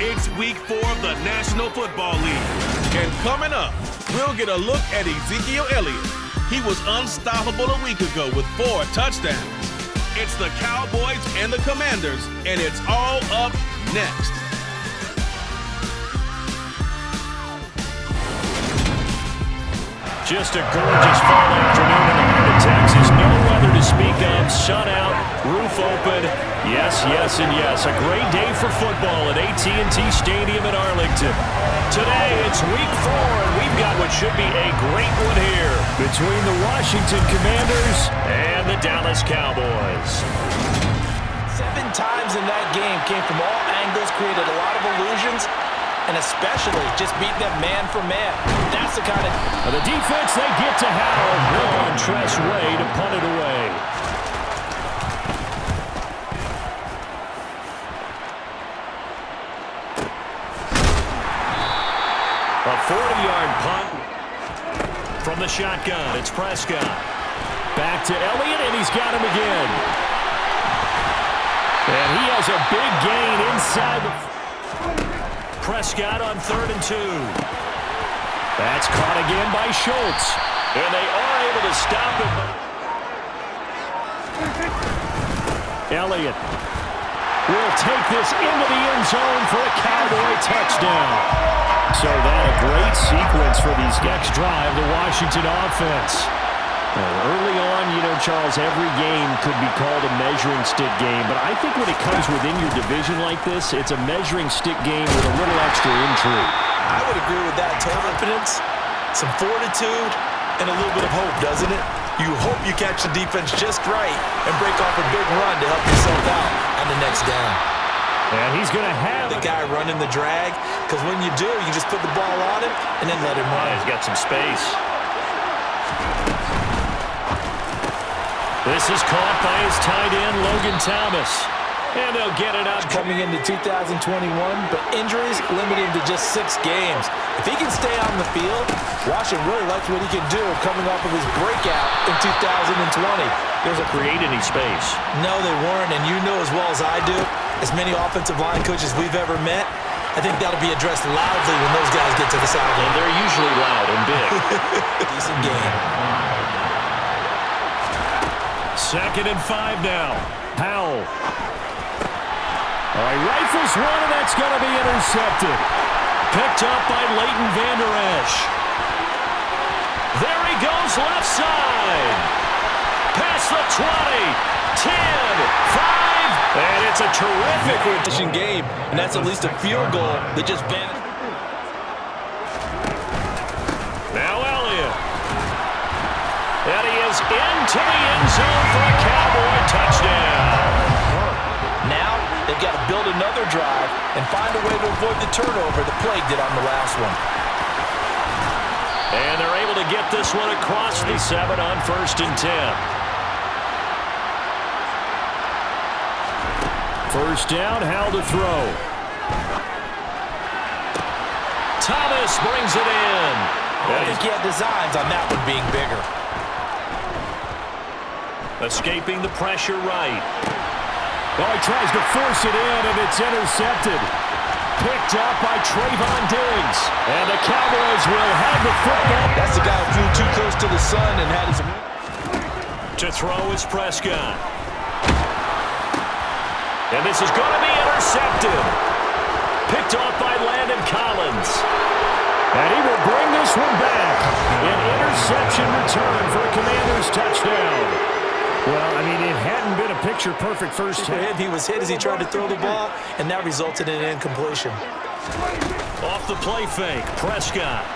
It's week 4 of the National Football League. And coming up, we'll get a look at Ezekiel Elliott. He was unstoppable a week ago with 4 touchdowns. It's the Cowboys and the Commanders, and it's all up next. Just a gorgeous fall afternoon in the heart of Texas. No weather to speak of. Sun out, roof open. Yes, yes, and yes. A great day for football at AT&T Stadium in Arlington. Today, it's week 4, and we've got what should be a great one here between the Washington Commanders and the Dallas Cowboys. 7 times in that game came from all angles, created a lot of illusions, and especially just beat them man for man. That's the kind of... The defense, they get to Howell. They're on Tress Way to punt it away. A 40-yard punt from the shotgun. It's Prescott. Back to Elliott, and he's got him again. And he has a big gain inside the... Prescott on 3rd and 2. That's caught again by Schultz. And they are able to stop it. Elliott will take this into the end zone for a Cowboy touchdown. So that a great sequence for these next drive, the Washington offense. Early on, you know, Charles, every game could be called a measuring stick game. But I think when it comes within your division like this, it's a measuring stick game with a little extra intrigue. I would agree with that. Total confidence, some fortitude, and a little bit of hope, doesn't it? You hope you catch the defense just right and break off a big run to help yourself out on the next down. And he's going to have the guy running the drag, because when you do, you just put the ball on him and then let him run. He's got some space. This is caught by his tight end, Logan Thomas. And they'll get it out. Coming into 2021, but injuries limited to just 6 games. If he can stay on the field, Washington really likes what he can do coming off of his breakout in 2020. Doesn't create any space. No, they weren't, and you know as well as I do, as many offensive line coaches we've ever met, I think that'll be addressed loudly when those guys get to the sideline. And they're usually loud and big. Decent game. 2nd and 5 now. Howell. All right, rifles one, and that's going to be intercepted. Picked up by Leighton Vander Esch. There he goes, left side. Past the 20, 10, 5, and it's a terrific return game, and that's at least a field goal that just vanished. Now Elliott. And he is into the end zone for a Cowboy touchdown. Now they've got to build another drive and find a way to avoid the turnover the Plague did on the last one. And they're able to get this one across the 7 on 1st and 10. 1st down, Howell to throw. Thomas brings it in. I think he had designs on that one being bigger. Escaping the pressure right. Oh, he tries to force it in, and it's intercepted. Picked up by Trayvon Diggs. And the Cowboys will have the football. That's the guy who flew too close to the sun and had his... To throw is Prescott. And this is going to be intercepted. Picked off by Landon Collins. And he will bring this one back. An interception return for a Commanders touchdown. Well, I mean, it hadn't been a picture-perfect first half. He was hit as he tried to throw the ball, and that resulted in an incompletion. Off the play fake, Prescott.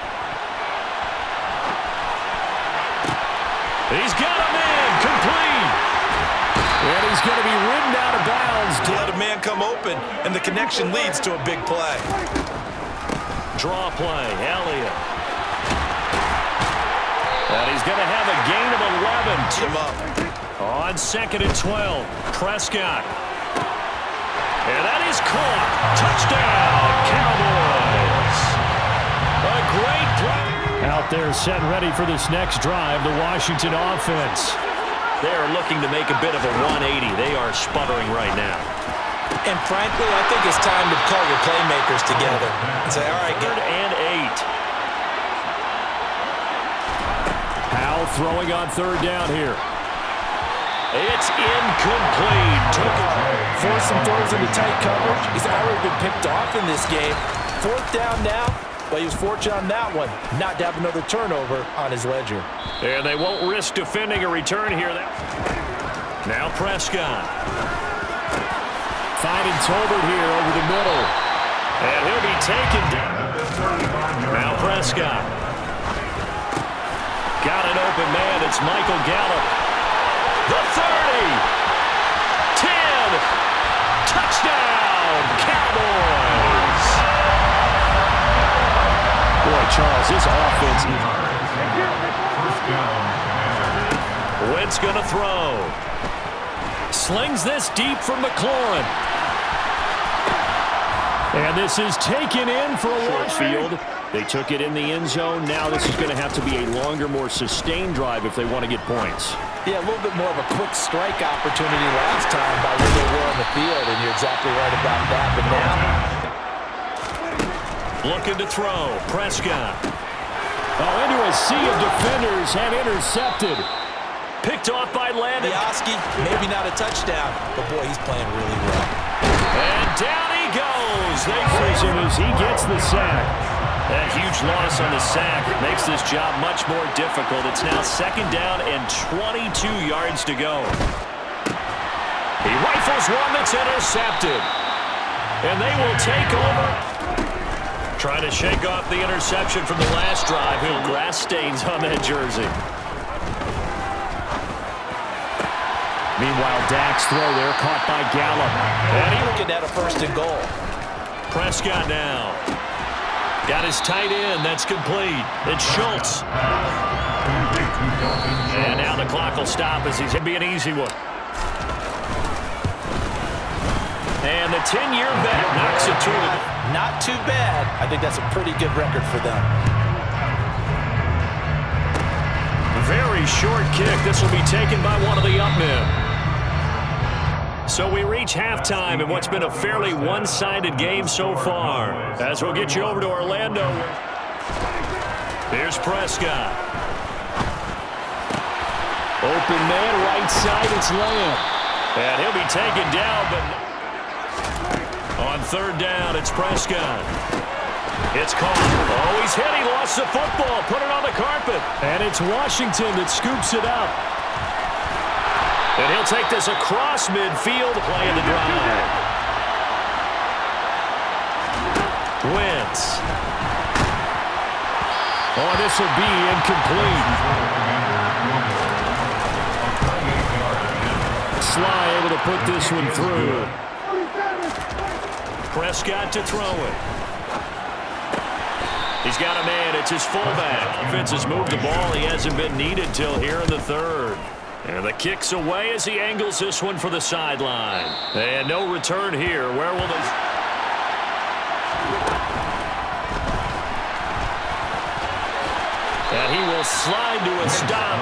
He's got him in, complete. And he's going to be ridden out of bounds. Let a man come open, and the connection leads to a big play. Draw play, Elliott. And he's going to have a gain of 11. Him up. On 2nd and 12, Prescott. And that is caught. Touchdown, Cowboys. A great play. Out there set ready for this next drive, the Washington offense. They're looking to make a bit of a 180. They are sputtering right now. And frankly, I think it's time to call your playmakers together and say, all right, Third and 8. Powell throwing on third down here. It's incomplete. Force some throws into tight coverage. He's already been picked off in this game. Fourth down now, but he was fortunate on that one not to have another turnover on his ledger. And they won't risk defending a return here. Now Prescott. Finding Tolbert here over the middle. And he'll be taken down. Now Prescott. Got an open man. It's Michael Gallup. The 30. 10. Touchdown, Cowboys. Boy, Charles, this offense. Wentz going to throw. Slings this deep for McLaurin. And this is taken in for a short field. They took it in the end zone. Now this is going to have to be a longer, more sustained drive if they want to get points. Yeah, a little bit more of a quick strike opportunity last time by where they were on the field, and you're exactly right about that. But now, looking to throw. Prescott. Oh, into a sea of defenders and intercepted. Picked off by Landon. Oski, maybe not a touchdown, but boy, he's playing really well. And down he goes. They freeze him as he gets the sack. That huge loss on the sack makes this job much more difficult. It's now second down and 22 yards to go. He rifles one that's intercepted. And they will take over. Trying to shake off the interception from the last drive. Grass stains on that jersey. Meanwhile, Dak's throw there caught by Gallup. And he looking at a first and goal. Prescott now. Got his tight end. That's complete. It's Schultz. And now the clock will stop as he's going to be an easy one. And the 10-year vet knocks it through. Not too bad. I think that's a pretty good record for them. Very short kick. This will be taken by one of the up men. So we reach halftime in what's been a fairly one-sided game so far. As we'll get you over to Orlando. Here's Prescott. Open man, right side, it's Lamb. And he'll be taken down, but on third down, it's Prescott. It's caught. Oh, he's hit. He lost the football. Put it on the carpet. And it's Washington that scoops it up. And he'll take this across midfield, playing the drive. Wentz. Oh, this will be incomplete. Sly able to put this one through. Prescott to throw it. He's got a man. It's his fullback. Defense has moved the ball. He hasn't been needed till here in the third. And the kick's away as he angles this one for the sideline. And no return here. Where will they... And he will slide to a stop.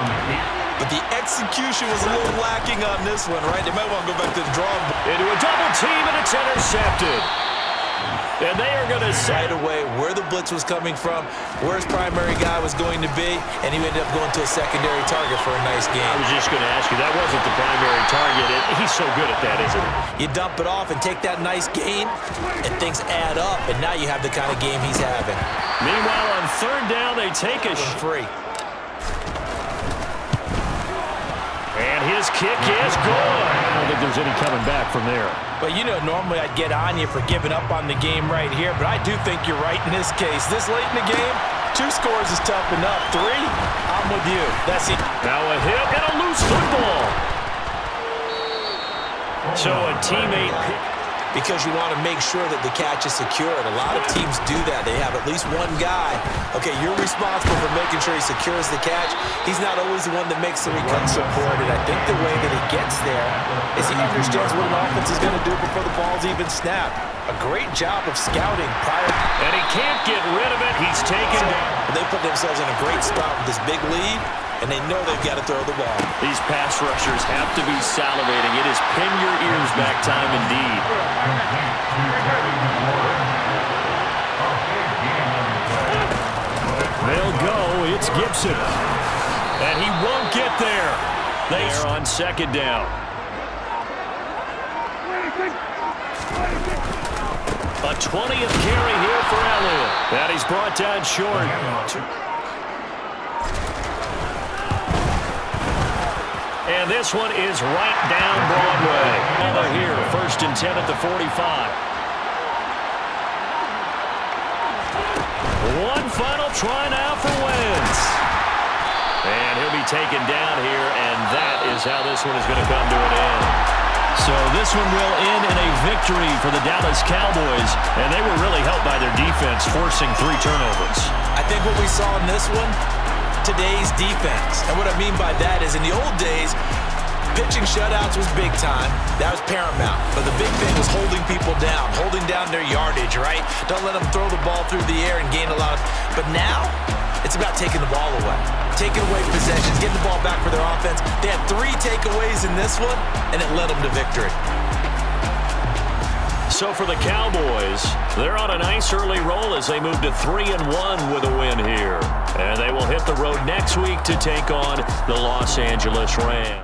But the execution was a little lacking on this one, right? They might want to go back to the drawing board. Into a double team, and it's intercepted. And they are going to right away where the blitz was coming from, where his primary guy was going to be, and he ended up going to a secondary target for a nice game. I was just going to ask you, that wasn't the primary target. He's so good at that, isn't he? You dump it off and take that nice gain, and things add up, and now you have the kind of game he's having. Meanwhile, on third down, they take a free. And his kick is good. I don't think there's any coming back from there. But, you know, normally I'd get on you for giving up on the game right here, but I do think you're right in this case. This late in the game, 2 scores is tough enough. 3, I'm with you. That's it. Now a hit and a loose football. So a teammate pick. Because you want to make sure that the catch is secured. A lot of teams do that. They have at least one guy. Okay, you're responsible for making sure he secures the catch. He's not always the one that makes the recovery support. And I think the way that he gets there is he understands what an offense is going to do before the ball's even snapped. A great job of scouting prior. And he can't get rid of it. He's taken down. They put themselves in a great spot with this big lead. and they know they've got to throw the ball. These pass rushers have to be salivating. It is pin your ears back time indeed. They'll go. It's Gibson. And he won't get there. They're on second down. A 20th carry here for Elliott. And he's brought down short. And this one is right down Broadway. And they're here, 1st and 10 at the 45. One final try now for Wentz. And he'll be taken down here, and that is how this one is going to come to an end. So this one will end in a victory for the Dallas Cowboys, and they were really helped by their defense, forcing 3 turnovers. I think what we saw in this one, today's defense. And what I mean by that is in the old days, pitching shutouts was big time. That was paramount. But the big thing was holding people down, holding down their yardage, right? Don't let them throw the ball through the air and gain a lot of... But now, it's about taking the ball away. Taking away possessions, getting the ball back for their offense. They had 3 takeaways in this one, and it led them to victory. So for the Cowboys, they're on a nice early roll as they move to 3-1 with a win here. And they will hit the road next week to take on the Los Angeles Rams.